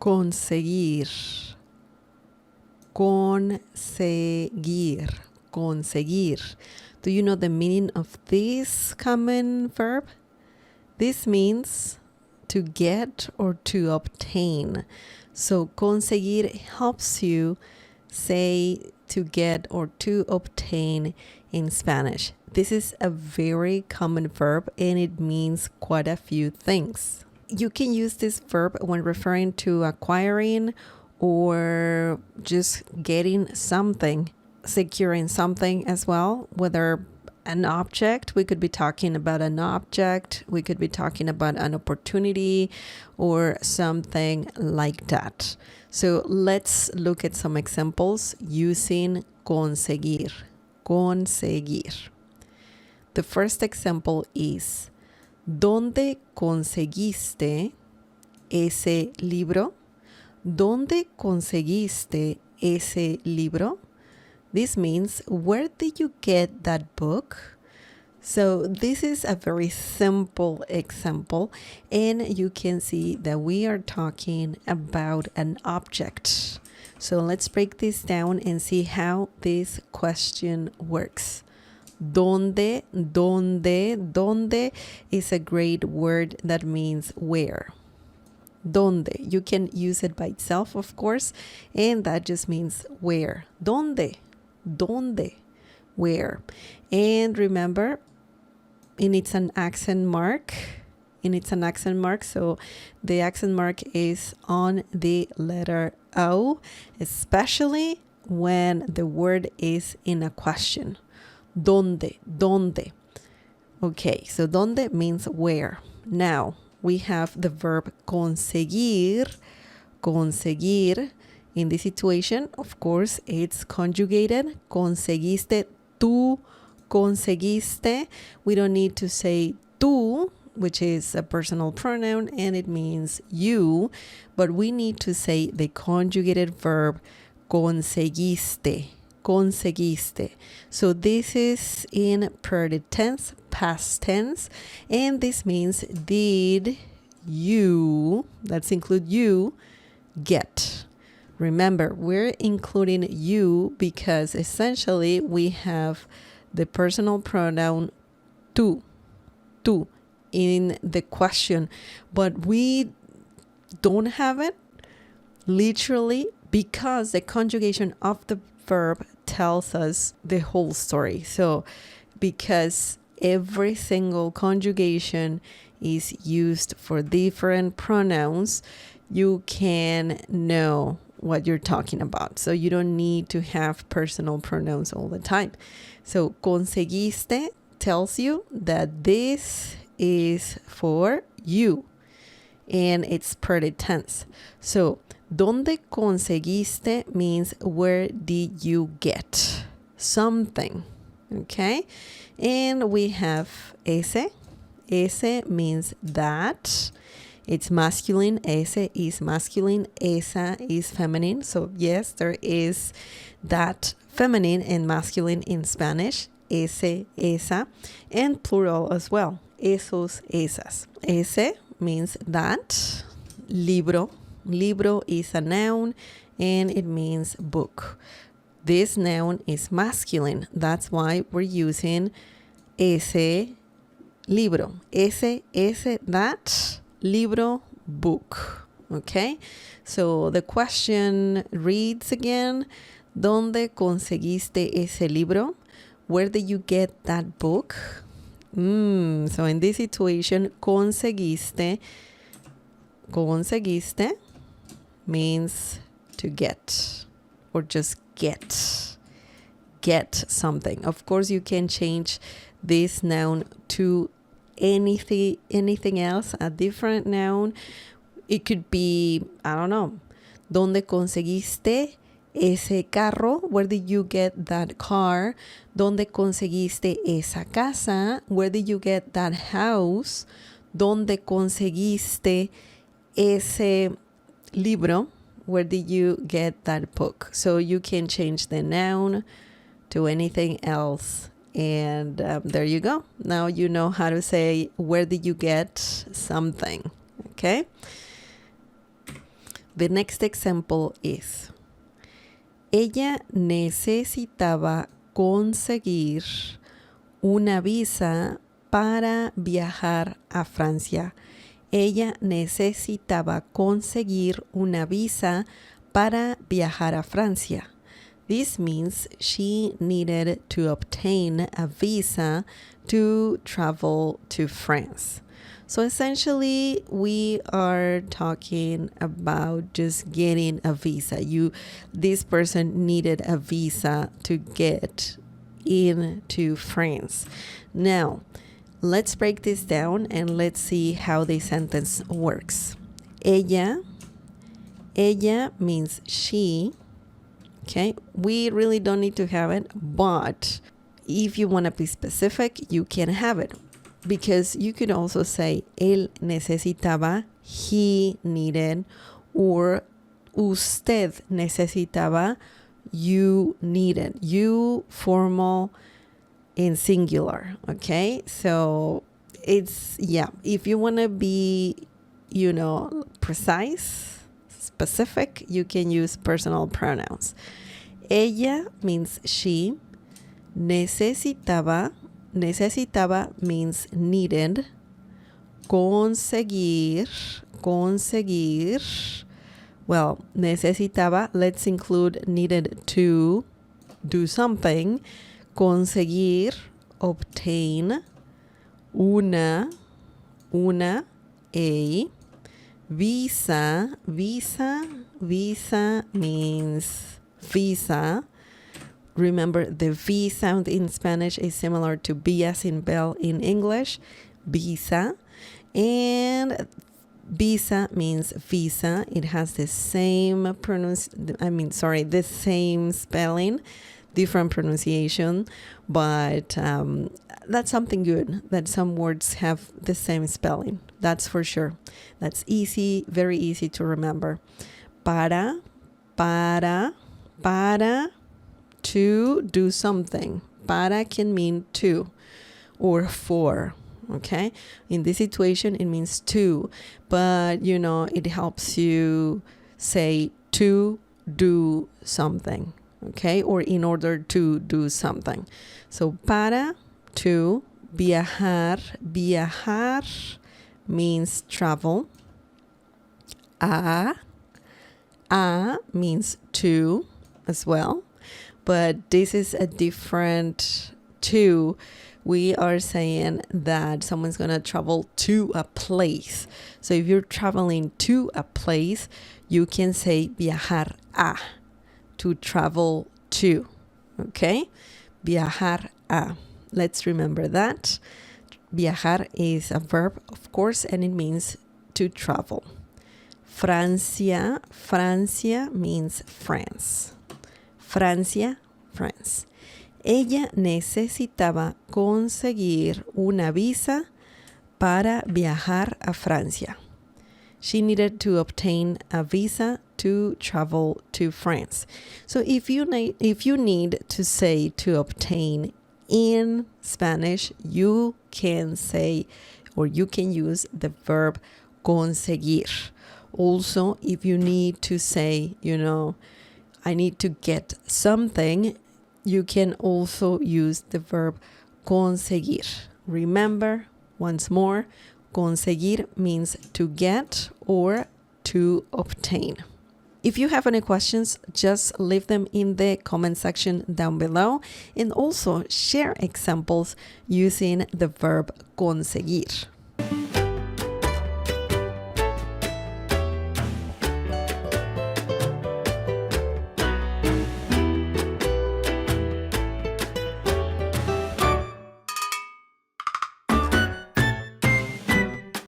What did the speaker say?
conseguir, conseguir, conseguir. Do you know the meaning of this common verb? This means to get or to obtain. So conseguir helps you say to get or to obtain in Spanish. This is a very common verb and it means quite a few things. You can use this verb when referring to acquiring or just getting something, securing something as well, whether an object, we could be talking about an object, we could be talking about an opportunity or something like that. So let's look at some examples using conseguir. Conseguir. The first example is, ¿dónde conseguiste ese libro? ¿Dónde conseguiste ese libro? This means, where did you get that book? So this is a very simple example, and you can see that we are talking about an object. So let's break this down and see how this question works. ¿Dónde? ¿Dónde? ¿Dónde is a great word that means where. ¿Dónde? You can use it by itself, of course, and that just means where. ¿Dónde? ¿Dónde? Where? And remember, and it's an accent mark. So the accent mark is on the letter O, especially when the word is in a question. ¿Dónde? ¿Dónde? Okay, so ¿dónde means where. Now, we have the verb conseguir. Conseguir. In this situation, of course, it's conjugated. Conseguiste, tú conseguiste. We don't need to say tú, which is a personal pronoun, and it means you. But we need to say the conjugated verb conseguiste. Conseguiste. So this is in present tense, past tense, and this means did you, let's include you, get. Remember, we're including you because essentially we have the personal pronoun tú in the question, but we don't have it literally because the conjugation of the verb tells us the whole story. So because every single conjugation is used for different pronouns, you can know what you're talking about. So you don't need to have personal pronouns all the time. So conseguiste tells you that this is for you and it's present tense. So ¿dónde conseguiste means where did you get something? Okay, and we have ese. Ese means that. It's masculine. Ese is masculine. Esa is feminine. So yes, there is that feminine and masculine in Spanish. Ese, esa, and plural as well. Esos, esas. Ese means that. Libro. Libro is a noun and it means book. This noun is masculine. That's why we're using ese libro. Ese, that. Libro, book. Okay, so the question reads again, ¿dónde conseguiste ese libro? Where did you get that book? So in this situation, conseguiste means to get or just get something. Of course, you can change this noun to anything else, a different noun. It could be, I don't know, ¿dónde conseguiste ese carro? Where did you get that car? ¿Dónde conseguiste esa casa? Where did you get that house? ¿Dónde conseguiste ese libro? Where did you get that book? So you can change the noun to anything else. And there you go. Now you know how to say, where did you get something? Okay. The next example is, ella necesitaba conseguir una visa para viajar a Francia. Ella necesitaba conseguir una visa para viajar a Francia. This means she needed to obtain a visa to travel to France. So essentially, we are talking about just getting a visa. This person needed a visa to get into France. Now, let's break this down and let's see how the sentence works. Ella means she. Okay, we really don't need to have it, but if you want to be specific, you can have it. Because you could also say, él necesitaba, he needed, or usted necesitaba, you needed. You formal in singular, okay? So it's, if you want to be, precise, specific, you can use personal pronouns. Ella means she. Necesitaba means needed. Conseguir. Well, necesitaba, let's include needed to do something. Conseguir, obtain. Una, a. Visa means visa. Remember, the V sound in Spanish is similar to B as in bell in English. Visa. And visa means visa. It has the same the same spelling, different pronunciation, but that's something good, that some words have the same spelling. That's for sure. That's easy, very easy to remember. Para, to do something. Para can mean to or for, okay? In this situation, it means to, but it helps you say to do something, okay? Or in order to do something. So para, to. Viajar means travel. A means to as well. But this is a different to. We are saying that someone's going to travel to a place. So if you're traveling to a place, you can say viajar a, to travel to. Okay? Viajar a. Let's remember that. Viajar is a verb, of course, and it means to travel. Francia means France. Francia, France. Ella necesitaba conseguir una visa para viajar a Francia. She needed to obtain a visa to travel to France. So if you need to say to obtain in Spanish, you can say, or you can use the verb conseguir. Also, if you need to say, I need to get something, you can also use the verb conseguir. Remember, once more, conseguir means to get or to obtain. If you have any questions, just leave them in the comment section down below, and also share examples using the verb conseguir.